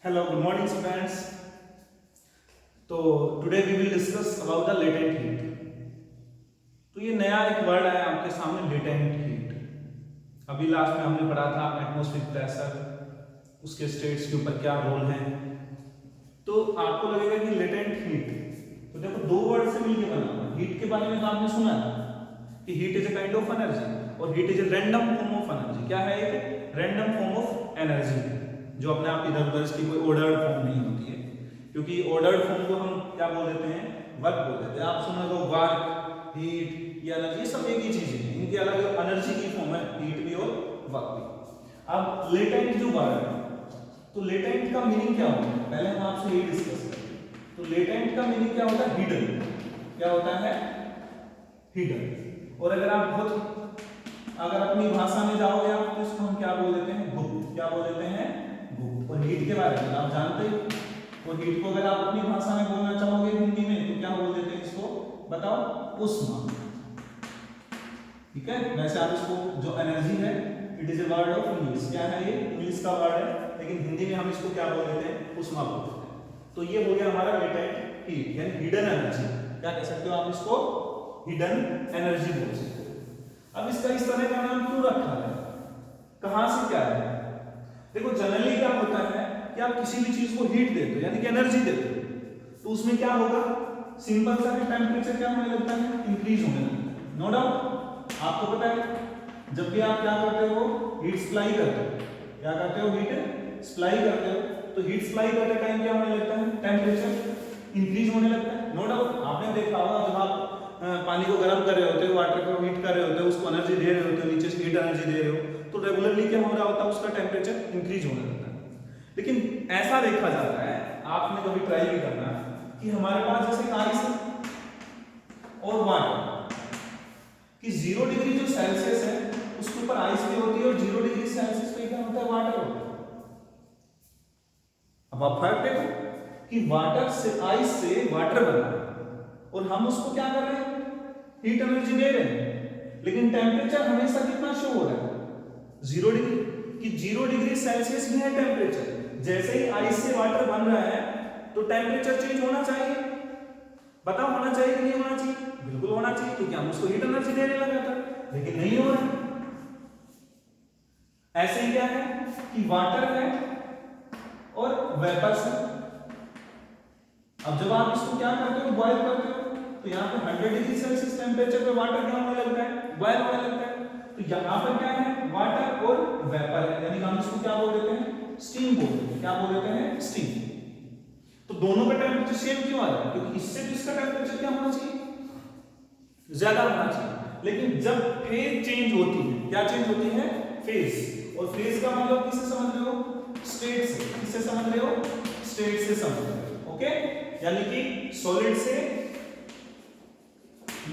Hello, good morning students. तो today we will discuss about the latent heat. तो ये नया एक वर्ड आया आपके सामने latent heat. अभी लास्ट में हमने पढ़ा था एटमॉस्फेरिक प्रेशर, उसके स्टेट्स के ऊपर क्या रोल है. तो आपको लगेगा कि latent heat, तो देखो दो वर्ड से मिलके बना हुआ. हीट के बारे में तो आपने सुना कि heat is a kind of energy और heat is a random form of energy. क्या है एक रैंडम फॉर्म ऑफ एनर्जी जो अपने आप इधर उधर इसकी कोई ऑर्डर्ड फॉर्म नहीं होती है, क्योंकि ऑर्डर्ड फॉर्म को हम क्या बोल देते हैं, वर्क बोल देते हैं. आप सुनो तो वर्क, हीट या एनर्जी सब एक ही चीज है, इनकी अलग एनर्जी की फॉर्म है, हीट भी और वर्क भी. अब लेटेंट जो वर्ड है, तो लेटेंट का मीनिंग क्या होता है, पहले हम आपसे ये डिस्कस करें. तो लेटेंट का मीनिंग क्या होता है, हिडन. क्या होता है, हिडन. और अगर अपनी भाषा में जाओगे आप तो इसको हम क्या बोल देते हैं, गुप्त. क्या बोल देते हैं, गुप्त. और हीट के बारे में आप जानते ही. और हीट को अगर आप अपनी भाषा में बोलना चाहोगे हिंदी में तो क्या बोल देते हैं इसको, बताओ, उष्मा. ठीक है. वैसे आप इसको जो एनर्जी है, it is a word of English. क्या है ये, इंग्लिश का वर्ड है, लेकिन हिंदी में हम इसको क्या बोल देते हैं, उष्मा बोल देते हैं. तो ये हो गया हमारा लेटेंट हीट यानी हिडन एनर्जी. क्या कह सकते हो आप इसको, हिडन एनर्जी बोल सकते हो. अब इसका इस तरह का नाम क्यों रखा है, कहां से क्या है. देखो जनरली क्या होता है कि आप किसी भी चीज को हीट देते हो यानी कि एनर्जी देते हो, तो उसमें क्या होगा, सिंपल सा है, टेंपरेचर क्या होने लगता है, इंक्रीज होने लगता है. नो डाउट आपको पता है, जब भी आप क्या करते हो, हीट सप्लाई करते हो. क्या करते हो, हीट सप्लाई करते हो. तो हीट सप्लाई करते टाइम क्या होने लगता है, टेंपरेचर इंक्रीज होने लगता है. नो डाउट आपने देखा होगा, जब आप पानी को गर्म कर रहे होते हो, वाटर को हीट कर रहे होते हो, उसको एनर्जी दे रहे होते हो, नीचे से हीट एनर्जी दे रहे हो, तो रेगुलरली क्या हो रहा होता है, उसका टेंपरेचर इंक्रीज होने लगता है. लेकिन ऐसा देखा जाता है, आपने कभी ट्राई भी करना कि हमारे पास जैसे आइस और वाटर कि 0 डिग्री जो सेल्सियस है उसके ऊपर आइस भी होती है और 0 डिग्री सेल्सियस पे क्या होता है, वाटर होता है. अब आप फर्क देखो कि वाटर से, आइस से वाटर बना है और हम उसको क्या कर रहे हैं, हीट एनर्जी दे रहे हैं, लेकिन टेम्परेचर हमेशा कितना शो हो रहा है, 0 डिग्री. कि 0 डिग्री सेल्सियस ही है टेम्परेचर. जैसे ही आइस से वाटर बन रहा है तो टेम्परेचर चेंज होना चाहिए. बताओ होना चाहिए कि नहीं होना चाहिए, बिल्कुल होना चाहिए, क्योंकि हम उसको हीट एनर्जी देने लगा था, लेकिन नहीं हो रहा है. ऐसे ही क्या है कि वाटर है और वेपर्स है. अब जब आप इसको क्या करते हो, बॉयल करते हो, तो यहाँ पे 100 डिग्री सेल्सियस टेम्परेचर पे वाटर क्या होने लगता है, बॉयल होने लगता है. तो यहाँ पर क्या है, वाटर और वेपर है, यानी हम इसको क्या बोल देते हैं, स्टीम बोल देते हैं. क्या बोल देते हैं, स्टीम. तो दोनों का टेम्परेचर सेम क्यों आ रहा है, क्योंकि इससे भी इसका टेम्परेचर क्या होना चाहिए, ज्यादा होना चाहिए. लेकिन जब फेज चेंज होती है, क्या चेंज होती है, फेज. और फेज का मतलब किससे समझ रहे हो, स्टेट से. किससे समझ रहे हो, स्टेट से समझ रहे हो. ओके. यानी कि सॉलिड से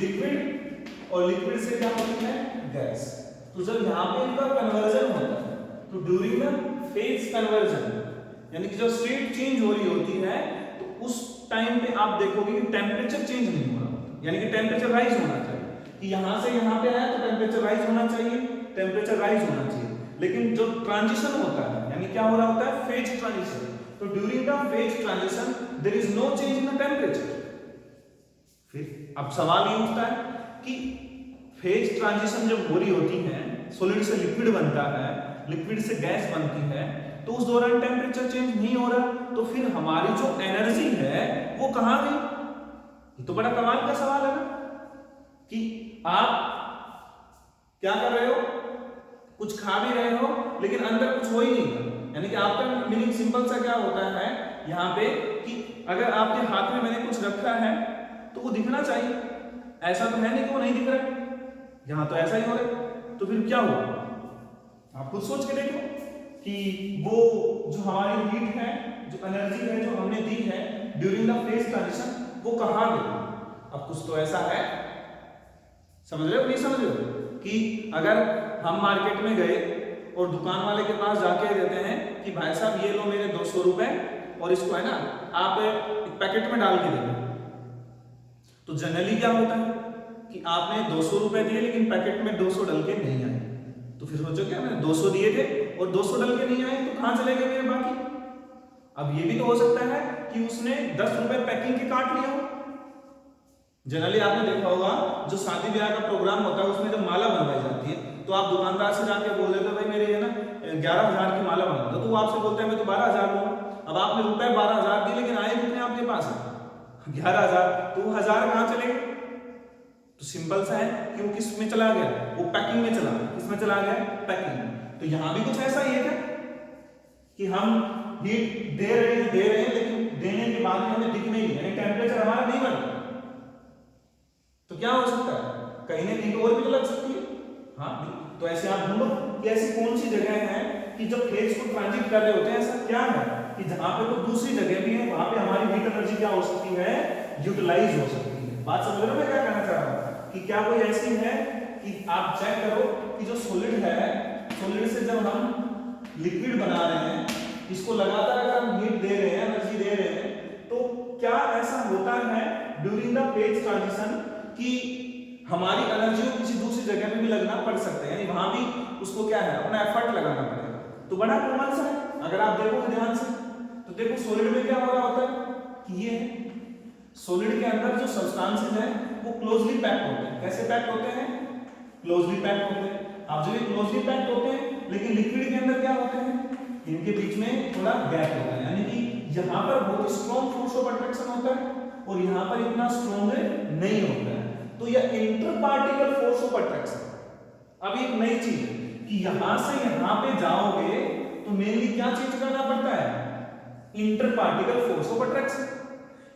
लिक्विड और लिक्विड से क्या होती है, गैस. तो जब यहां पे इनका कन्वर्जन होता है तो ड्यूरिंग द फेज कन्वर्जन यानी कि जब स्टेट चेंज हो रही होती है तो उस टाइम पे आप देखोगे कि टेंपरेचर चेंज नहीं हो रहा, यानी कि टेंपरेचर राइज होना चाहिए. कि यहां से यहां पे आया तो टेंपरेचर राइज होना चाहिए, टेंपरेचर राइज होना चाहिए. लेकिन जो ट्रांजिशन होता है यानी क्या हो रहा होता है, फेज ट्रांजिशन. तो during the phase transition there is no change in the temperature. फिर अब सवाल ये उठता है कि फेज ट्रांजिशन जब हो रही होती है, सॉलिड से लिक्विड बनता है, लिक्विड से गैस बनती है, तो उस दौरान टेंपरेचर चेंज नहीं हो रहा, तो फिर हमारी जो एनर्जी है वो कहां गई. ये तो बड़ा कमाल का सवाल है ना, कि आप क्या कर रहे हो, कुछ खा भी रहे हो लेकिन अंदर कुछ हो ही नहीं रहा. यानी कि आपका मीनिंग सिंपल सा क्या होता है यहां पे, कि अगर आपके हाथ में मैंने कुछ रखा है तो वो दिखना चाहिए. ऐसा तो है नहीं कि वो नहीं दिख रहा है, यहां तो ऐसा ही हो रहा है. तो फिर क्या हुआ, आप खुद सोच के देखो कि वो जो हमारी हीट है, जो एनर्जी है जो हमने दी है ड्यूरिंग द फेज ट्रांजिशन, वो कहां गई. अब कुछ तो ऐसा है, समझ रहे हो नहीं समझ रहे हो, कि अगर हम मार्केट में गए और दुकान वाले के पास जाके देते हैं कि भाई साहब ये लो मेरे 200 रुपए और इसको है ना आप एक पैकेट में डाल के दे दो. तो जनरली क्या होता है कि आपने 200 रुपए दिए लेकिन पैकेट में 200 डल के नहीं आए. तो फिर सोचो क्या, मैंने 200 दिए थे और 200 डल के नहीं आए तो कहां चले गए मेरे बाकी. अब ये भी तो हो सकता है कि उसने 10 रुपए पैकिंग के काट लिया हो। जनरली आपने देखा होगा जो शादी ब्याह का प्रोग्राम होता है उसमें जब माला बनवाई जाती है तो आप दुकानदार से जाके बोल देते हो भाई मेरे ये ना 11,000 की माला बना दो, तो वो आपसे बोलता है मैं तो 12,000 लूंगा। अब आपने रुपए 12,000 दिए लेकिन आए कितने आपके पास है 11,000, तो वो 1,000 कहाँ चले गए? तो सिंपल सा है कि वो किस में चला गया, वो पैकिंग में चला, किसमें चला गया, पैकिंग में। तो यहां भी कुछ ऐसा ही है क्या कि हम हीट दे रहे हैं लेकिन देने के बाद में हमें दिख नहीं है, टेम्परेचर हमारा नहीं बढ़ रहा, तो क्या हो सकता है, कहीं ना कहीं और भी तो लग सकती है। हाँ, तो ऐसे आप ढूंढो कि ऐसी कौन सी जगह है कि जब फेज को ट्रांजिट कर रहे होते हैं, ऐसा क्या है कि जहां पे कोई दूसरी जगह भी है वहां पे हमारी हीट एनर्जी क्या हो सकती है, यूटिलाइज हो सकती है। बात समझ रहे हो मैं क्या कहना चाह रहा हूं कि क्या कोई ऐसी है कि आप चेक करो कि जो सॉलिड है, सॉलिड से जब हम लिक्विड बना रहे हैं, इसको लगातार अगर हम हीट दे रहे हैं, एनर्जी दे रहे हैं, तो क्या ऐसा होता है ड्यूरिंग द फेज ट्रांजिशन कि हमारी एनर्जी को किसी दूसरी जगह पे भी लगना पड़ सकता है, यानी वहां भी उसको क्या है, अपना एफर्ट लगाना पड़ेगा। तो बड़ा कॉमन सा है, अगर आप देखोगे ध्यान से तो देखो सॉलिड में क्या हो रहा होता है कि ये सॉलिड के अंदर जो सब्सटेंसेस है वो क्लोजली पैक्ड होते हैं। कैसे पैक्ड होते हैं, क्लोजली पैक्ड होते हैं। अब जब ये क्लोजली पैक्ड होते हैं लेकिन लिक्विड के अंदर क्या होते हैं, इनके बीच में थोड़ा गैप होता है, यानी कि यहाँ पर बहुत स्ट्रॉन्ग फोर्स ऑफ अट्रैक्शन होता है और यहाँ पर इतना स्ट्रॉन्ग नहीं होता है। तो यह inter particle force of attraction, अब एक नई चीज है कि यहां से यहां पे जाओगे तो मेनली क्या चीज करना पड़ता है, inter particle force of attraction,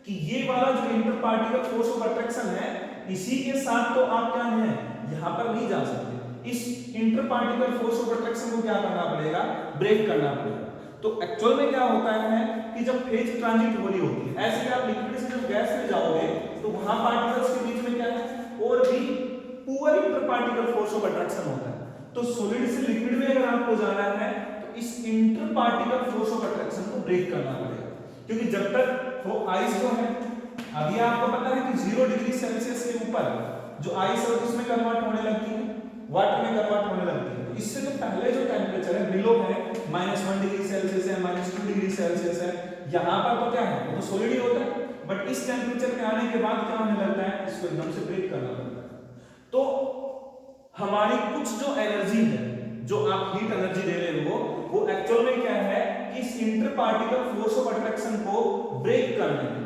कि ये वाला जो inter particle force of attraction है इसी के साथ तो आप क्या है यहां पर नहीं जा सकते, इस inter particle force of attraction को क्या करना पड़ेगा, ब्रेक करना पड़ेगा। तो एक्चुअल में क्या होता है कि जब फेज ट्रांजिट हो रही होती है, ऐसे कि आप लिक्विड से जब गैस में जाओगे तो वहां पार्टिकल्स के बीच में क्या है और भी poor inter particle force of attraction होता है। तो सॉलिड से लिक्विड में अगर आपको जाना है तो इस inter particle force of attraction को ब्रेक करना पड़ेगा, क्योंकि जब तक वो आइस जो है, अभी आपको पता है कि 0 डिग्री सेल्सियस के ऊपर जो आइस है उसमें कन्वर्ट होने लगती है, वाटर में कन्वर्ट होने लगती है। तो इससे तो पहले जो टेम्परेचर है बिलो है -1 डिग्री सेल्सियस है, -2 डिग्री सेल्सियस है, यहाँ पर तो क्या है वो तो सॉलिड ही होता है, बट इस टेम्परेचर पे आने के बाद क्या होने लगता है, इसको एकदम से ब्रेक करना पड़ता है। तो हमारी कुछ जो एनर्जी है, जो आप हीट एनर्जी दे रहे हो, वो एक्चुअल में क्या है कि इस inter particle force of attraction को ब्रेक करने में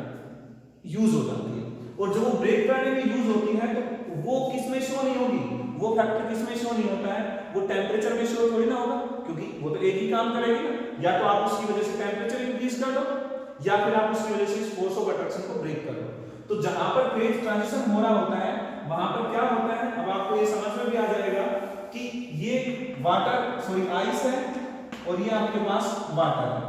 यूज हो जाती है। और जब वो ब्रेक करने में यूज होती है तो वो किस में शो नहीं होगी, वो फैक्टर किस में शो नहीं होता है, वो टेम्परेचर में शो थोड़ी ना होगा, क्योंकि वो तो एक ही काम करेगी ना, या तो आप उसकी वजह से टेम्परेचर इंक्रीज कर दो या फिर आप उसकी वजह से इस फोर्स ऑफ अट्रैक्शन को ब्रेक कर दो। तो जहां पर फेज ट्रांजिशन हो रहा होता है वहां पर क्या होता है, अब आपको ये समझ में भी आ जाएगा कि ये आइस है और ये आपके पास वाटर है।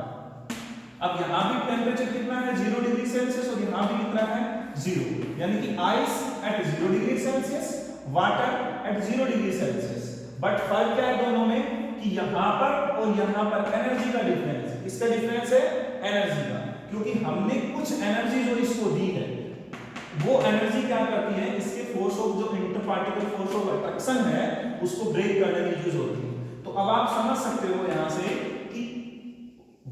अब यहां भी टेम्परेचर कितना है 0 डिग्री सेल्सियस और यहां भी कितना है 0, यानी कि ice eight 0 degree Celsius, water at 0 degree Celsius. But फर्क क्या है दोनों में कि यहां पर और यहां पर एनर्जी का डिफरेंस है। किसका डिफरेंस है, एनर्जी का, क्योंकि हमने कुछ एनर्जी जो इसको दी है वो एनर्जी क्या करती है, इसके फोर्स ऑफ जो inter particle force of attraction है उसको ब्रेक करने में यूज होती है। तो अब आप समझ सकते हो यहां से कि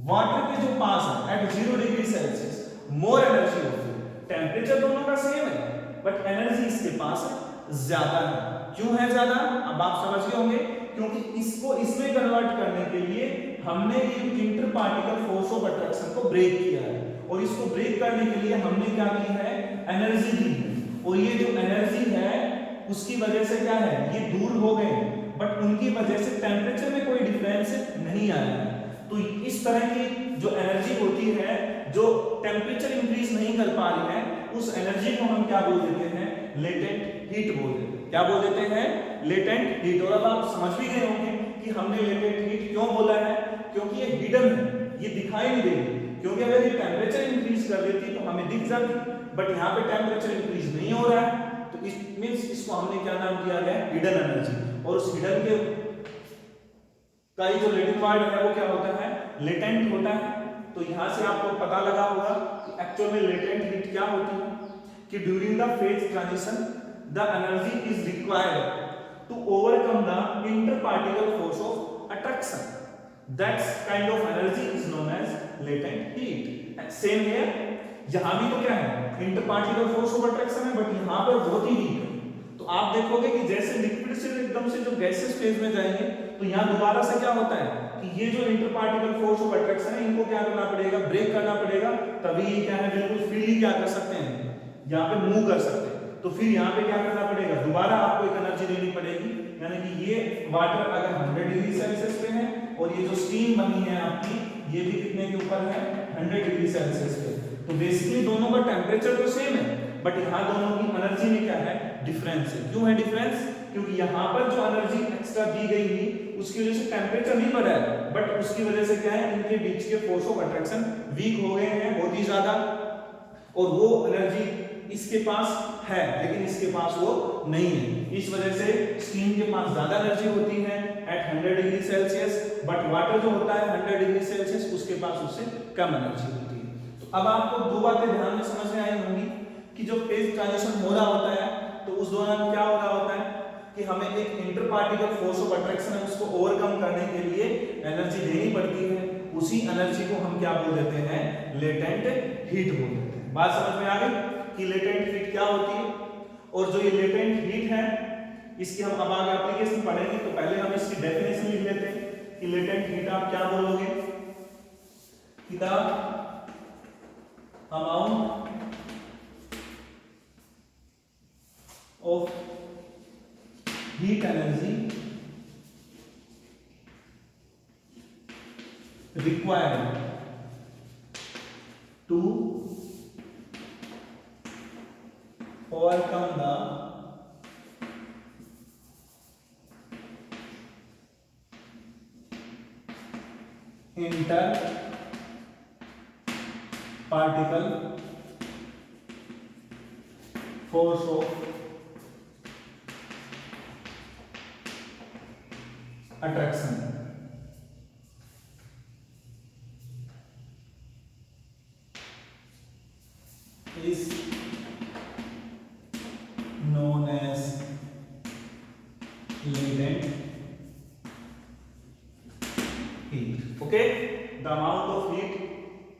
वाटर के जो पास है at 0 degree Celsius more energy होती है, टेम्परेचर दोनों का सेम है बट एनर्जी इसके पास ज्यादा है। क्यों है ज्यादा, अब आप समझ गए होंगे, क्योंकि इसको इसमें कन्वर्ट करने के लिए हमने ये inter particle force of attraction को ब्रेक किया है, और इसको ब्रेक करने के लिए हमने क्या की है, एनर्जी दी है, और ये जो एनर्जी है उसकी वजह से क्या है, ये दूर हो गए बट उनकी वजह से टेम्परेचर में कोई डिफरेंस नहीं आया है। तो इस तरह की जो एनर्जी होती है जो टेम्परेचर इंक्रीज नहीं कर पा रही है, उस एनर्जी को हम क्या बोल देते हैं, लेटेंट हीट बोल देते हैं। क्या बोल देते हैं, लेटेंट हीट। और अब आप समझ भी गए होंगे कि हमने लेटेंट हीट क्यों बोला है, क्योंकि ये हिडन है, ये दिखाई नहीं देगी, क्योंकि अगर ये टेम्परेचर इंक्रीज कर देती तो हमें दिख जाती, बट यहाँ पे टेम्परेचर इंक्रीज नहीं हो रहा है, तो इस मींस इसको हमने क्या नाम दिया है, हिडन एनर्जी। और उस हिडन के का जो लेटेंट वर्ड है वो क्या होता है, लेटेंट होता है। तो यहां से आपको पता लगा होगा कि एक्चुअल में लेटेंट हीट क्या होती है, कि during the phase transition the energy is required to overcome the inter particle force of attraction. That's kind of energy is known as latent heat. Same है, यहां भी तो क्या है, इंटरपार्टिकल फोर्स ऑफ अट्रैक्शन है, बट यहां पर बहुत ही वीक है। तो आप देखोगे कि जैसे लिक्विड से एकदम से जो गैसेस फेज में जाएंगे तो यहां दोबारा से क्या होता है कि ये जो इंटरपार्टिकल फोर्स ऑफ अट्रैक्शन है इनको क्या करना पड़ेगा, ब्रेक करना पड़ेगा, तभी ये क्या है बिल्कुल फ्रीली क्या कर सकते हैं, यहाँ पे मूव कर सकते हैं। तो फिर यहाँ पे क्या करना पड़ेगा, दोबारा आपको एक एनर्जी देनी पड़ेगी, यानी कि ये वाटर अगर 100 डिग्री सेल्सियस पे है और ये जो स्टीम बनी है आपकी ये भी कितने के ऊपर है, 100 डिग्री सेल्सियस पे। तो बेसिकली दोनों का टेम्परेचर तो सेम है, बट यहाँ दोनों की एनर्जी में क्या है, डिफरेंस है। क्यों है डिफरेंस, क्योंकि यहाँ पर जो एनर्जी एक्स्ट्रा दी गई थी उसकी वजह से टेम्परेचर नहीं बढ़ा है, बट उसकी वजह से क्या है, इनके बीच के फोर्स ऑफ अट्रैक्शन वीक हो गए हैं बहुत ही ज्यादा, और वो एनर्जी इसके पास है लेकिन इसके पास वो नहीं है। इस वजह से स्टीम के पास ज्यादा एनर्जी होती है at 100 degree Celsius, but water जो होता है 100 डिग्री सेल्सियस उसके पास उससे कम एनर्जी होती है। तो अब आपको दो बातें ध्यान में समझ में आई होंगी कि जो फेज ट्रांजिशन हो रहा होता है तो उस दौरान क्या हो रहा होता है कि हमें एक इंटरपार्टिकल फोर्स ऑफ अट्रैक्शन है उसको ओवरकम करने के लिए एनर्जी देनी पड़ती है, उसी एनर्जी को हम क्या बोल देते हैं, लेटेंट हीट बोल देते हैं। बात समझ में आ गई कि लेटेंट हीट क्या होती है, और जो ये लेटेंट हीट है इसकी हम अब आगे एप्लीकेशन पढ़ेंगे, तो पहले हम इसकी डेफिनेशन लिख लेते हैं कि लेटेंट हीट आप क्या बोलोगे, कि the amount of heat energy required to overcome the interparticle force of attraction is known as latent heat. Okay, the amount of heat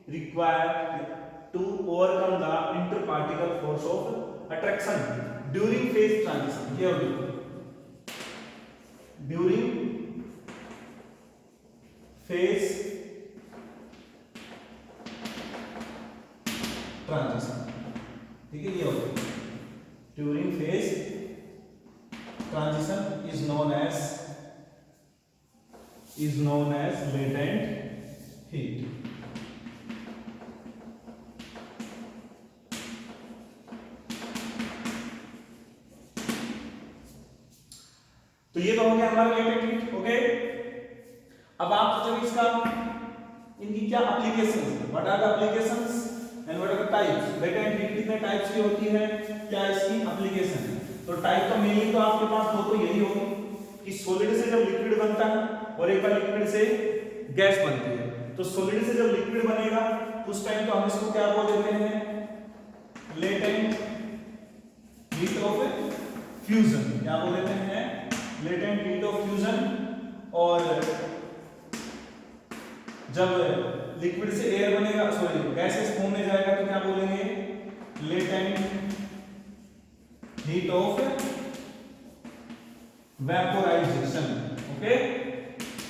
required to overcome the interparticle force of attraction during phase transition. Here we go. During phase transition, ठीक है, ये होता है during phase transition is known as latent heat. तो ये तो हो गया हमारा लेटेंट हीट। ओके, अब आप सोचोगे इसका इनकी क्या applications, what are the applications and what are the types. Latent heat कितने टाइप्स की होती है, क्या इसकी एप्लीकेशन है। तो टाइप तो मेनली तो आपके पास दो तो यही होगी कि सॉलिड से जब लिक्विड बनता है और एक बार लिक्विड से गैस बनती है। तो सॉलिड से जब लिक्विड बनेगा उस टाइम तो हम इसको क्या बोल देते हैं, लेटेंट हीट ऑफ फ्यूजन, क्या बोल देते हैं, लेटेंट हीट ऑफ फ्यूजन। और जब लिक्विड से एयर बनेगा, सॉरी गैसेस फॉर्म में जाएगा तो क्या बोलेंगे, latent heat of vaporisation. Okay,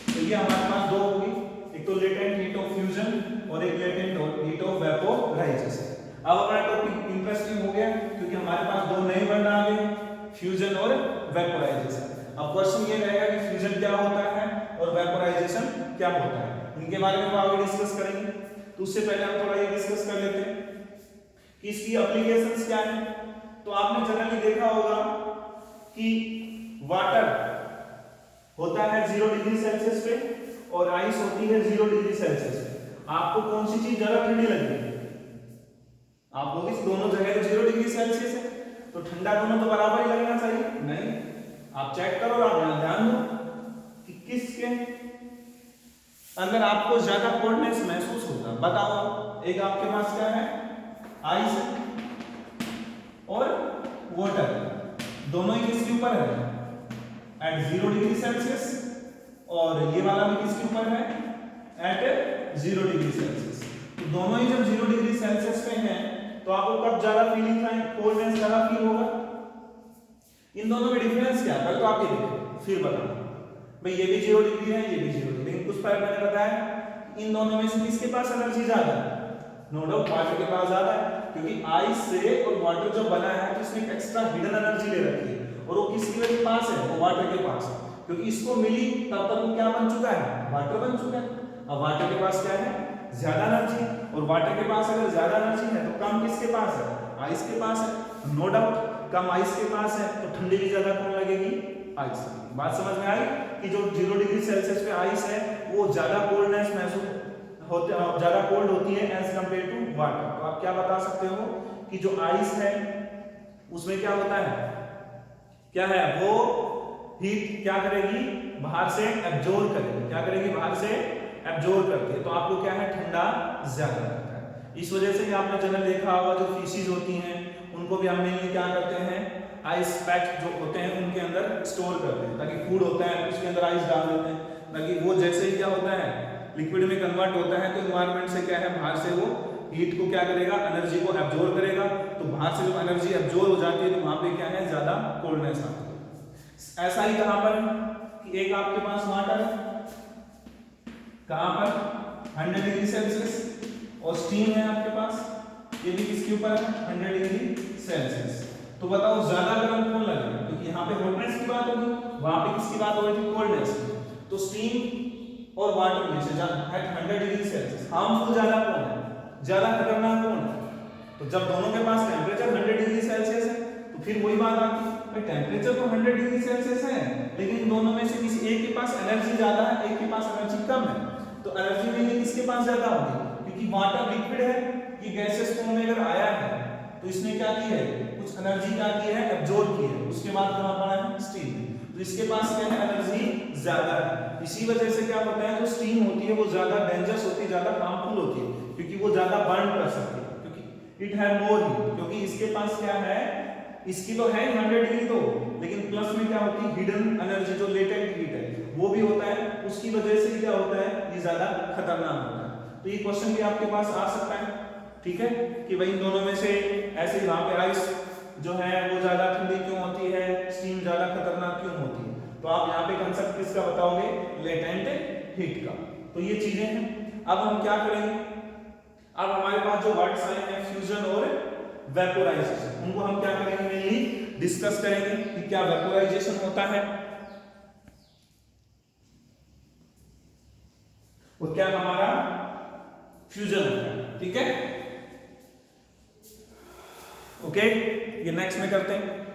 तो ये हमारे पास दो होगी, एक तो लेटेंट हीट ऑफ फ्यूजन और एक लेटेंट हीट ऑफ वेपोराइजेशन। अब हमारा टॉपिक इंटरेस्टिंग हो गया क्योंकि हमारे पास दो नए वर्ड आ गए, फ्यूजन और वेपोराइजेशन। अब क्वेश्चन ये रहेगा कि फ्यूजन क्या होता है और वेपोराइजेशन क्या होता है, इनके बारे में तो आगे डिस्कस करेंगे। तो उससे पहले हम थोड़ा ये डिस्कस कर लेते हैं कि इसकी एप्लीकेशंस क्या है। तो आपने जनरली देखा होगा कि वाटर होता है 0 डिग्री सेल्सियस पे और आइस होती है 0 डिग्री सेल्सियस पे। आपको कौन सी चीज ज्यादा ठंडी लगती है, आप लोग इस दोनों जगह तो 0 डिग्री सेल्सियस है तो ठंडा दोनों तो बराबर ही लगना चाहिए, नहीं। आप चेक करो और आप ध्यान दो कि किसके अंदर आपको ज्यादा कोल्डनेस महसूस होगा, बताओ। एक आपके पास क्या है, आइस और वाटर, दोनों ही किसके ऊपर है, एट 0 डिग्री सेल्सियस, और ये वाला भी किसके ऊपर है, एट 0 डिग्री सेल्सियस। तो दोनों ही जब 0 डिग्री सेल्सियस पे हैं तो आपको कब ज्यादा फीलिंग है, कोल्डनेस ज्यादा फील होगा। इन दोनों में डिफरेंस क्या है पहले तो आप ये देखो फिर बताना। भाई ये भी 0 डिग्री है, ये भी 0 डिग्री, लेकिन कुछ फर्क मैंने बताया इन दोनों में से किसके पास एनर्जी ज्यादा है। नो डाउट वाटर के पास ज्यादा है, क्योंकि आइस से और वाटर जो बना है तो इसमें एक्स्ट्रा हिडन एनर्जी ले रखी है, और वो किसके पास है, वो वाटर के पास है, क्योंकि इसको मिली तब तक वो क्या बन चुका है, वाटर बन चुका है। अब वाटर के पास क्या है, ज्यादा एनर्जी, और वाटर के पास अगर ज्यादा एनर्जी है तो कम किसके पास है, आइस के पास है। नो डाउट कम आइस के पास है तो ठंडी भी ज्यादा कौन लगेगी, आइस। बात समझ में आई कि जो 0 डिग्री सेल्सियस पे आइस है वो ज्यादा कोल्डनेस महसूस होते, ज्यादा कोल्ड होती है एज कंपेयर टू वाटर। तो आप क्या बता सकते हो कि जो आइस है उसमें क्या होता है, क्या है, वो हीट क्या करेगी, बाहर से एब्जॉर्ब करेगी, क्या करेगी, बाहर से एब्जॉर्ब करती है, तो आपको क्या है, ठंडा ज्यादा लगता है। इस वजह से आपने जनरल देखा होगा जो फिशेज होती हैं उनको भी हम मेनली क्या करते हैं, आइस पैक जो होते हैं उनके अंदर स्टोर करते हैं, ताकि फूड होता है उसके अंदर आइस डाल देते हैं, ताकि वो जैसे ही क्या होता है लिक्विड में कन्वर्ट होता है तो एनवायरनमेंट से क्या है, बाहर से वो हीट को क्या करेगा, एनर्जी को एब्जॉर्ब करेगा, तो बाहर से जब एनर्जी एब्जॉर्ब हो जाती है तो वहां पे क्या है, ज्यादा कोल्डनेस आती है। ऐसा ही कहां पर कि एक आपके पास वाटर है, कहां पर 100 डिग्री सेल्सियस, और स्टीम है आपके पास, ये भी किसके ऊपर है, 100 डिग्री सेल्सियस। तो बताओ ज्यादा गर्म कौन लगेगा, क्योंकि यहाँ पे हॉटनेस की बात होगी, वहां पे किसकी बात हो रही थी, कोल्डनेस। तो स्टीम और वाटर में से एट 100 डिग्री सेल्सियस हार्मफुल ज्यादा कौन है, ज्यादा खतरनाक कौन है। तो जब दोनों के पास टेंपरेचर 100 डिग्री सेल्सियस है तो फिर वही बात आती है, टेंपरेचर तो 100 डिग्री सेल्सियस है लेकिन दोनों में से किसी एक के पास एनर्जी ज्यादा है, एक के पास एनर्जी कम है, तो एनर्जी भी किसके पास ज्यादा होगी, क्योंकि वाटर लिक्विड है, ये गैसेस फॉर्म में अगर आया है तो इसने क्या की है, कुछ एनर्जी क्या की है, एब्जॉर्ब की है, उसके बाद कहां पड़ा है, स्टीम, तो इसके पास क्या है, एनर्जी ज्यादा है। इसी वजह से क्या होता है, जो स्टीम होती है वो ज्यादा डेंजरस होती है, ज्यादा हार्मफुल होती है, क्योंकि वो ज्यादा बर्न कर सकती है, क्योंकि इट हैव मोर हीट, क्योंकि इसके पास क्या है, इसकी तो है 100 डिग्री तो, लेकिन प्लस में क्या होती है, हिडन एनर्जी जो लेटेंट हीट है वो भी होता है, उसकी वजह से क्या होता है, ये ज्यादा खतरनाक होता है। तो ये क्वेश्चन भी आपके पास आ सकता है, ठीक है, कि भाई इन दोनों में से ऐसे ही वहां पे आइस जो है वो ज्यादा ठंडी क्यों होती है, स्टीम ज्यादा खतरनाक क्यों होती है। तो आप यहाँ पे कंसेप्ट किसका बताओगे, लेटेंट हीट का। तो ये चीजें हैं। अब हम क्या करेंगे, अब हमारे पास जो वर्ड्स आए हैं फ्यूजन और वेपोराइजेशन, उनको हम क्या करेंगे, मेनली डिस्कस करेंगे कि क्या वेपोराइजेशन होता है और क्या हमारा फ्यूजन होता है, ठीक है। ओके, ये नेक्स्ट में करते हैं।